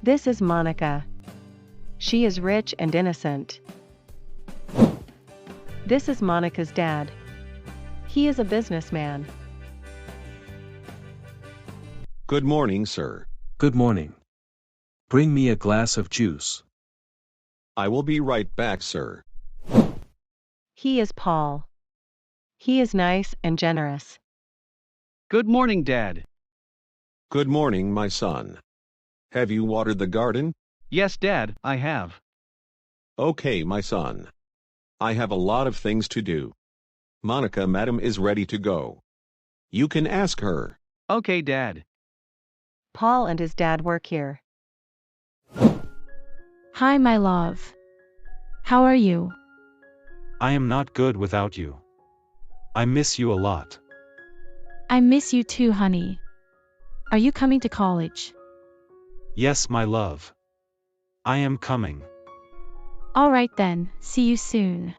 This is Monica. She is rich and innocent. This is Monica's dad. He is a businessman. Good morning, sir. Good morning. Bring me a glass of juice. I will be right back, sir. He is Paul. He is nice and generous. Good morning, Dad. Good morning, my son. Have you watered the garden? Yes, Dad, I have. Okay, my son. I have a lot of things to do. Monica, madam, is ready to go. You can ask her. Okay, Dad. Paul and his dad work here. Hi, my love. How are you? I am not good without you. I miss you a lot. I miss you too, honey. Are you coming to college? Yes, my love. I am coming. All right then, see you soon.